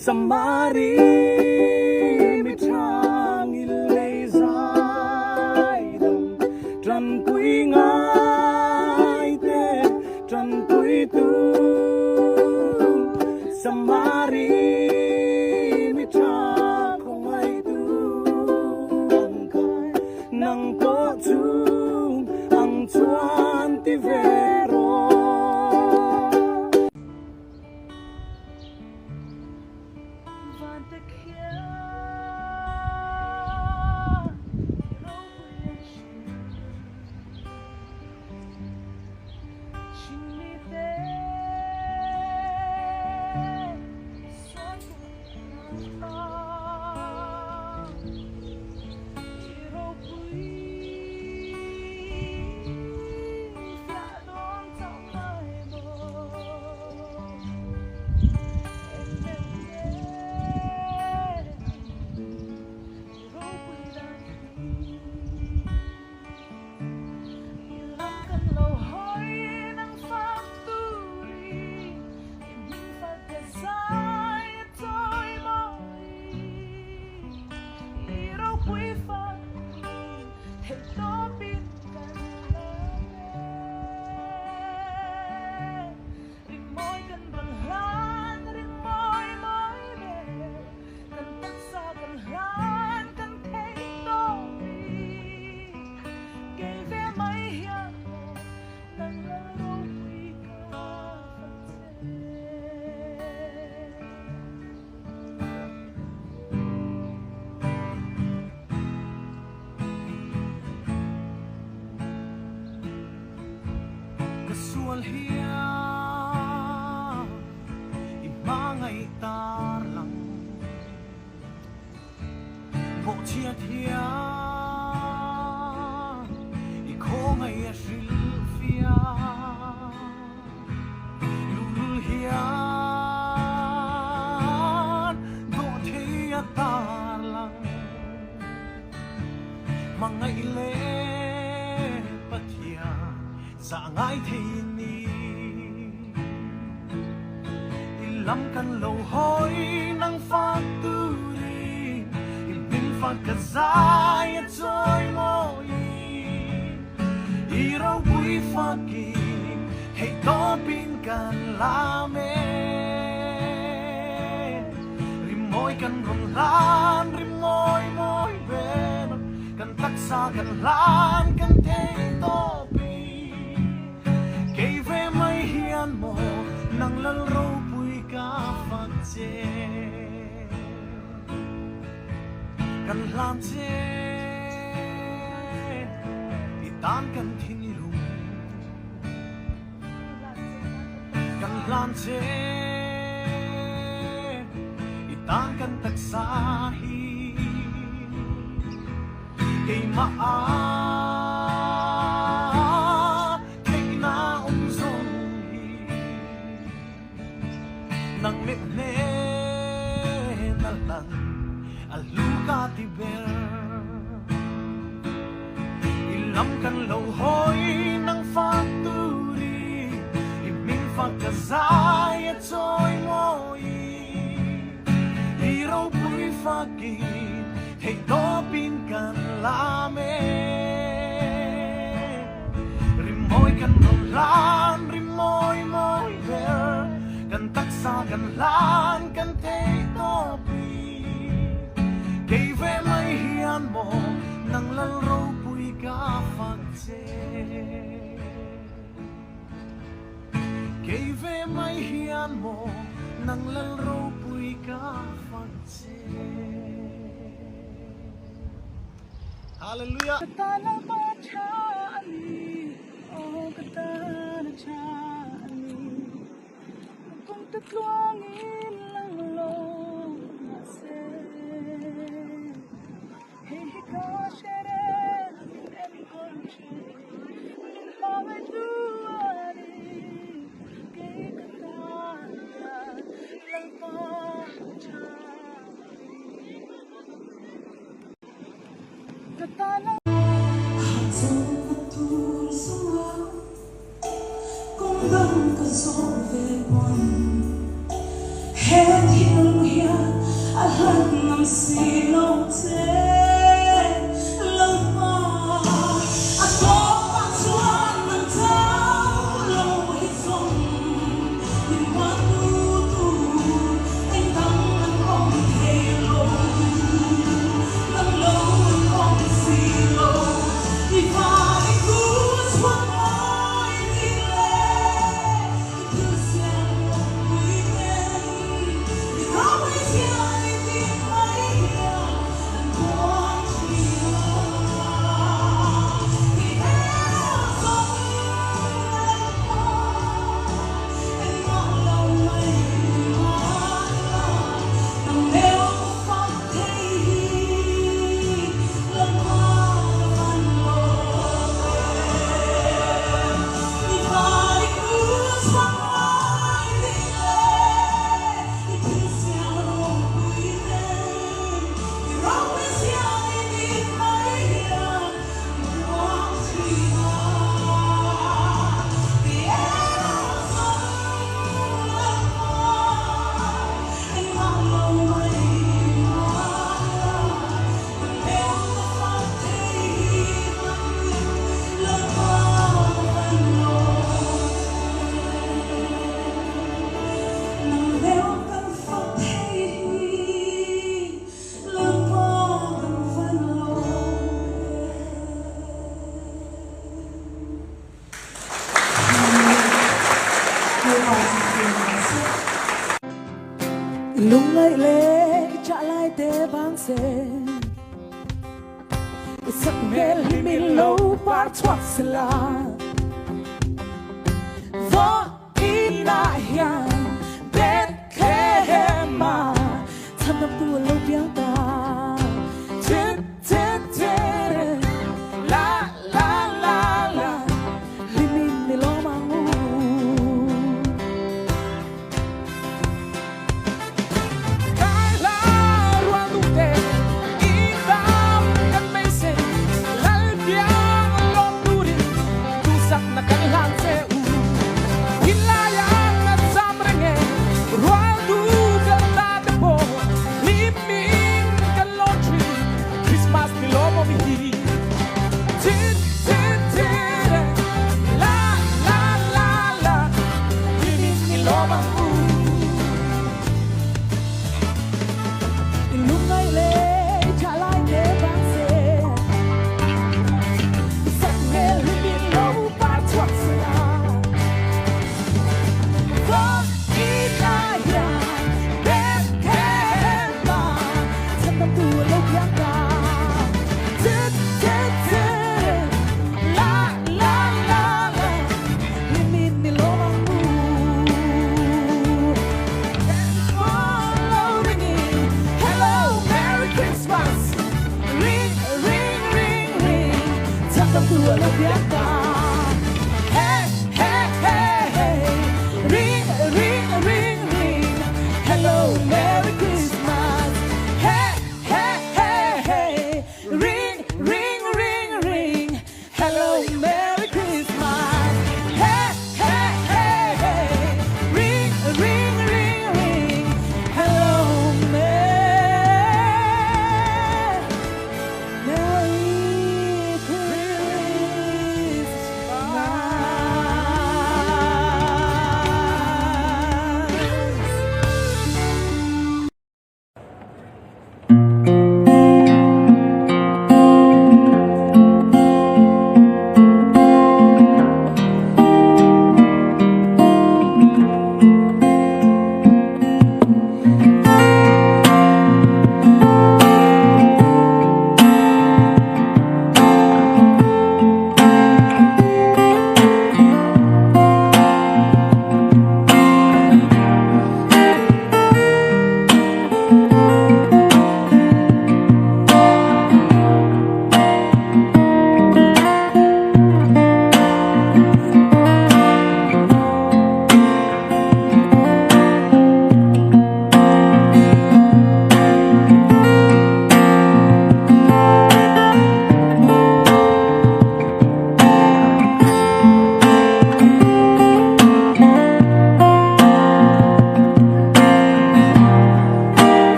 Samari mitang ilezai dong tran kui ngai te tran kui tu Samari mitang kong ai tu angkai nang ko tu ang tuan ti vero Kasual hiya imangay tarlang bo chia thia iko ngay asilfia lul hiya do thia tarlang mangay le pathia sa ngay thini ilam kan lâu hối nang phát turi ibin phát kazay at soy mo iraw bui fakin hey topin kan lame rimoy kan rumlan rimoy moy ben kan taksa kan lan kan tay topin kay ve may hiyan mo nang lalro bui ka fatse kan lan che itan kan thinilum kan lan che itan kan taksahi kay maa kay na umzongi nang mitne na lang aluka tiber ilam kan lâu hối nang phát turi iming phát kazay at soy mo iraw bui fakin thấy đó pin cần làm rim môi cần rong lan rim môi môi ver cần tắc xa cần lan cần thấy đó pin cây ve mai hiền mồ nang lal râu bụi cá phật cây ve mai hiền mồ nang lal râu bụi cá phật Hallelujah. Katana machani, oh katana chani, kung tatluangin lang lo nase, hihika shere, achanchin, hawe duari, kay katana lang machani. Katana lung lại lệ trả lại tê bang xe sắc mê mình lâu ba thoát xa la võ in na hiền bên khe mà thầm nằm tua lâu biếng ta chết chết chết la la la la mình lo mang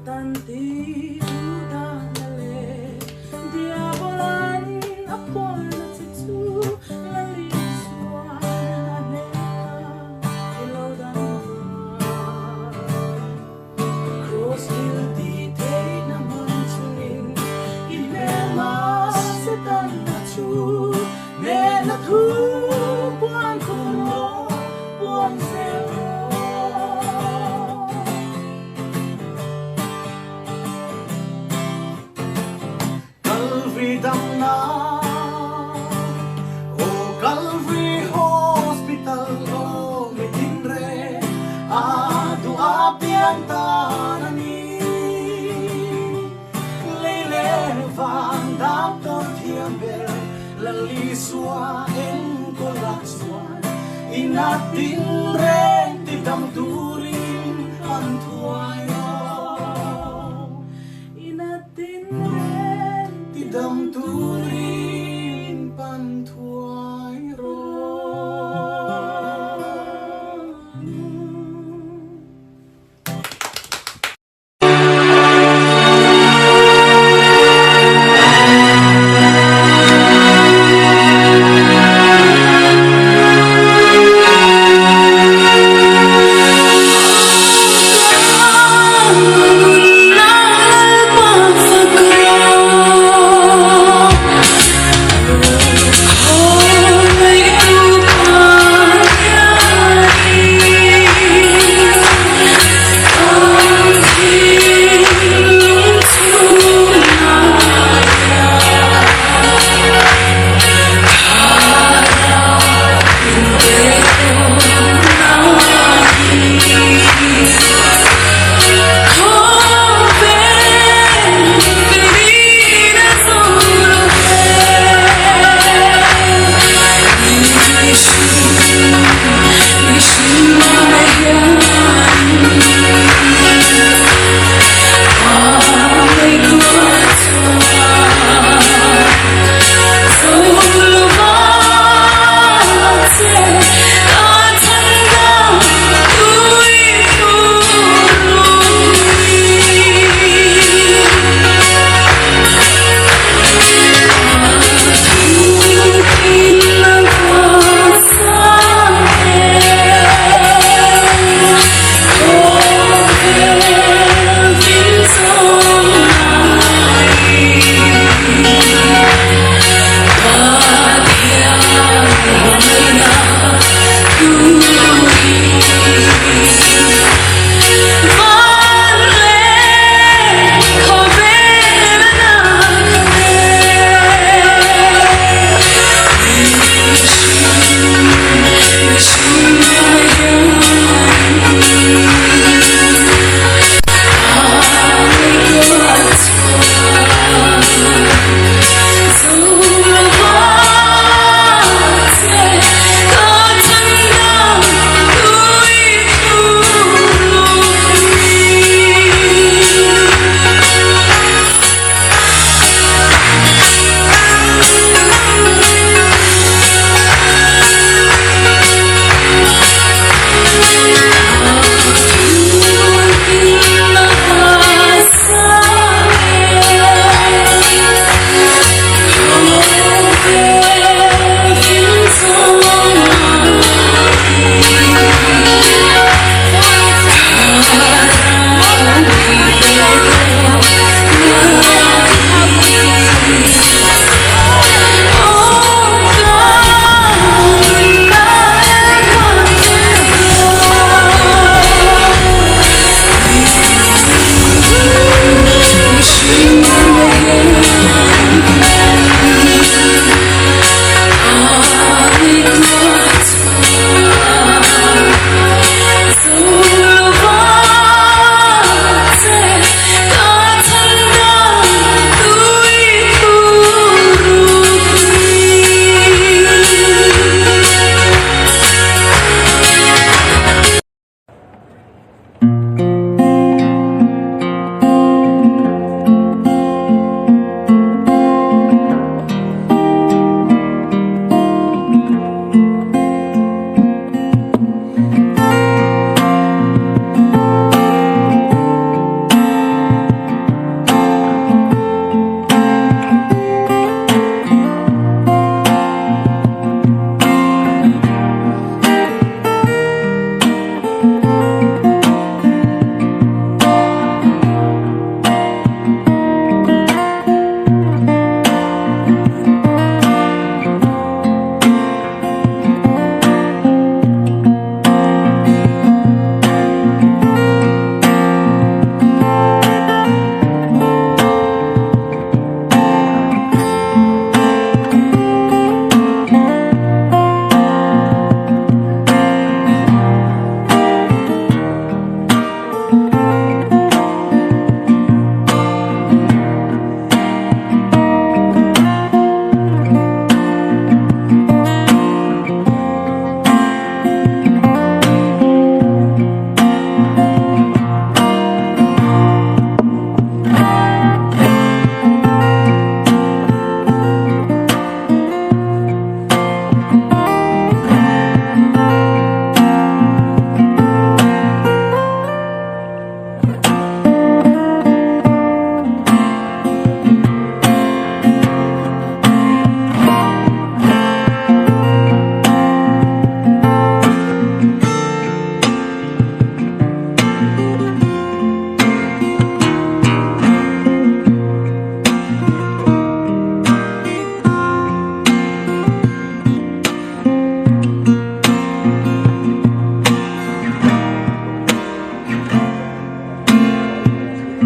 tanti udale diabolan apol na titu laliswa aneka ilodan cross hill di tay naman chungin ilema setan na chu ne na thu buang kulo buang zero Damna o Calvary Hospital o mitinre adu apiantanani lele van doctor tiamber laliswa en kolakswan inatinre tidam turin antuayo inatinre Tidam turin pantuay ro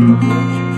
Thank you.